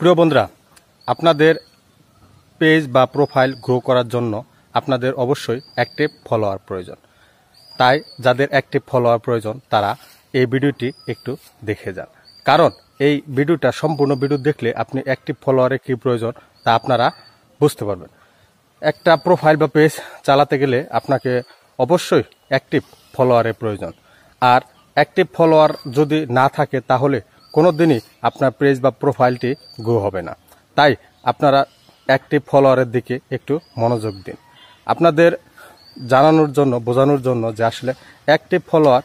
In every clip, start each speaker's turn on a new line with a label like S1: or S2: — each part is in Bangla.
S1: প্রিয় বন্ধুরা, আপনাদের পেজ বা প্রোফাইল গ্রো করার জন্য আপনাদের অবশ্যই অ্যাক্টিভ ফলোয়ার প্রয়োজন। তাই যাদের অ্যাক্টিভ ফলোয়ার প্রয়োজন তারা এই ভিডিওটি একটু দেখে যান, কারণ এই ভিডিওটা সম্পূর্ণ ভিডিও দেখলে আপনি অ্যাক্টিভ ফলোয়ারের কী প্রয়োজন তা আপনারা বুঝতে পারবেন। একটা প্রোফাইল বা পেজ চালাতে গেলে আপনাকে অবশ্যই অ্যাক্টিভ ফলোয়ারের প্রয়োজন। আর অ্যাক্টিভ ফলোয়ার যদি না থাকে তাহলে কোনো দিনই আপনার পেজ বা প্রোফাইলটি গ্রো হবে না। তাই আপনারা অ্যাক্টিভ ফলোয়ারের দিকে একটু মনোযোগ দিন। আপনাদের জানানোর জন্য, বোঝানোর জন্য যে আসলে অ্যাক্টিভ ফলোয়ার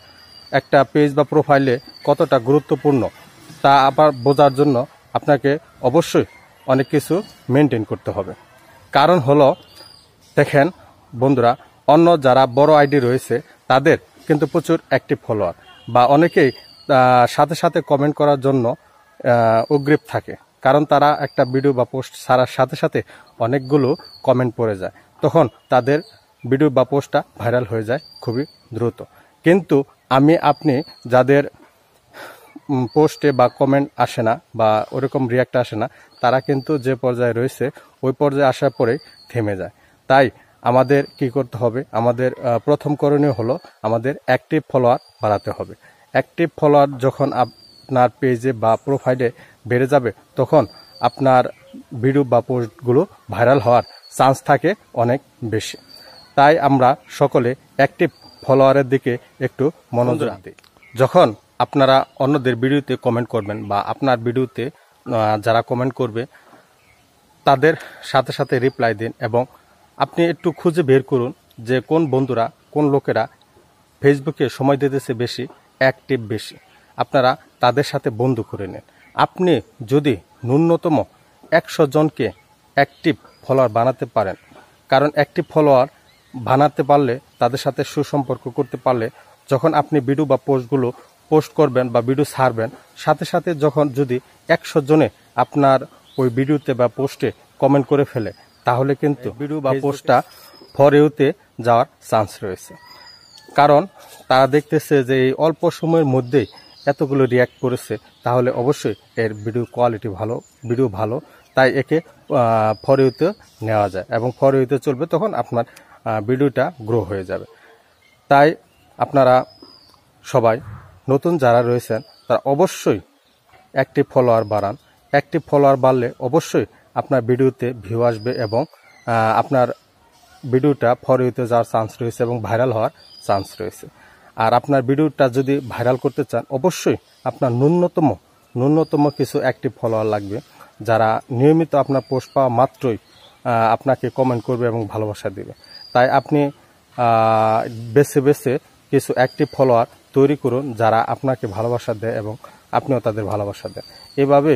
S1: একটা পেজ বা প্রোফাইলে কতটা গুরুত্বপূর্ণ তা আবার বোঝার জন্য আপনাকে অবশ্যই অনেক কিছু মেনটেন করতে হবে। কারণ হলো, দেখেন বন্ধুরা, অন্য যারা বড় আইডি রয়েছে তাদের কিন্তু প্রচুর অ্যাক্টিভ ফলোয়ার, বা অনেকেই সাথে সাথে কমেন্ট করার জন্য উদ্গ্রীব থাকে, কারণ তারা একটা ভিডিও বা পোস্ট ছাড়ার সাথে সাথে অনেকগুলো কমেন্ট পড়ে যায়, তখন তাদের ভিডিও বা পোস্টটা ভাইরাল হয়ে যায় খুবই দ্রুত। কিন্তু আপনি যাদের পোস্টে বা কমেন্ট আসে না বা ওরকম রিয়াক্ট আসে না, তারা কিন্তু যে পর্যায়ে রয়েছে ওই পর্যায়ে আসার পরেই থেমে যায়। তাই আমাদের কি করতে হবে? আমাদের প্রথম করণীয় হলো আমাদের অ্যাক্টিভ ফলোয়ার বাড়াতে হবে। অ্যাক্টিভ ফলোয়ার যখন আপনার পেজে বা প্রোফাইলে বেড়ে যাবে তখন আপনার ভিডিও বা পোস্টগুলো ভাইরাল হওয়ার চান্স থাকে অনেক বেশি। তাই আমরা সকলে অ্যাক্টিভ ফলোয়ারের দিকে একটু মনোযোগ দিই। যখন আপনারা অন্যদের ভিডিওতে কমেন্ট করবেন বা আপনার ভিডিওতে যারা কমেন্ট করবে তাদের সাথে সাথে রিপ্লাই দিন, এবং আপনি একটু খুঁজে বের করুন যে কোন বন্ধুরা, কোন লোকেরা ফেসবুকে সময় দিতেছে বেশি, অ্যাক্টিভ বেশি, আপনারা তাদের সাথে বন্ধু করে নেন। আপনি যদি ন্যূনতম 100 জনকে অ্যাক্টিভ ফলোয়ার বানাতে পারেন, কারণ অ্যাক্টিভ ফলোয়ার বানাতে পারলে, তাদের সাথে সুসম্পর্ক করতে পারলে, যখন আপনি ভিডিও বা পোস্টগুলো পোস্ট করবেন বা ভিডিও ছাড়বেন, সাথে সাথে যখন যদি 100 জনে আপনার ওই ভিডিওতে বা পোস্টে কমেন্ট করে ফেলে, তাহলে কিন্তু ভিডিও বা পোস্টটা ফর ইউতে যাওয়ার চান্স রয়েছে। কারণ তারা দেখতেছে যে এই অল্প সময়ের মধ্যেই এতগুলো রিয়াক্ট করেছে, তাহলে অবশ্যই এর ভিডিও কোয়ালিটি ভালো, ভিডিও ভালো, তাই একে ফর ইউতে নেওয়া যায় এবং ফর ইউতে চলবে, তখন আপনার ভিডিওটা গ্রো হয়ে যাবে। তাই আপনারা সবাই নতুন যারা রয়েছেন তারা অবশ্যই অ্যাক্টিভ ফলোয়ার বাড়ান। অ্যাক্টিভ ফলোয়ার বাড়লে অবশ্যই আপনার ভিডিওতে ভিউ আসবে এবং আপনার ভিডিওটা ফর ইউতে যাওয়ার চান্স রয়েছে এবং ভাইরাল হওয়ার চান্স রয়েছে। আর আপনার ভিডিওটা যদি ভাইরাল করতে চান, অবশ্যই আপনার ন্যূনতম কিছু অ্যাক্টিভ ফলোয়ার লাগবে, যারা নিয়মিত আপনার পোস্ট পাওয়া মাত্রই আপনাকে কমেন্ট করবে এবং ভালোবাসা দেবে। তাই আপনি বেছে বেছে কিছু অ্যাক্টিভ ফলোয়ার তৈরি করুন, যারা আপনাকে ভালোবাসা দেয় এবং আপনিও তাদের ভালোবাসা দেন। এভাবে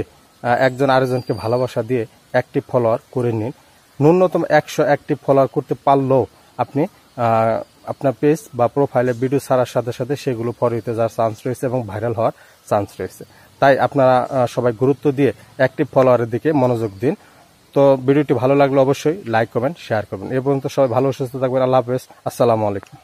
S1: একজন আরেকজনকে ভালোবাসা দিয়ে অ্যাক্টিভ ফলোয়ার করে নিন। ন্যূনতম 100 অ্যাক্টিভ ফলোয়ার করতে পারলেও আপনি আপনার পেজ বা প্রোফাইলে ভিডিও ছাড়ার সাথে সাথে সেগুলো ফর ইউতে যাওয়ার চান্স রয়েছে এবং ভাইরাল হওয়ার চান্স রয়েছে। তাই আপনারা সবাই গুরুত্ব দিয়ে অ্যাক্টিভ ফলোয়ারের দিকে মনোযোগ দিন। তো ভিডিওটি ভালো লাগলে অবশ্যই লাইক, কমেন্ট, শেয়ার করবেন। এ পর্যন্ত সবাই ভালো সুস্থ থাকবেন। আল্লাহ হাফেজ। আসসালামু আলাইকুম।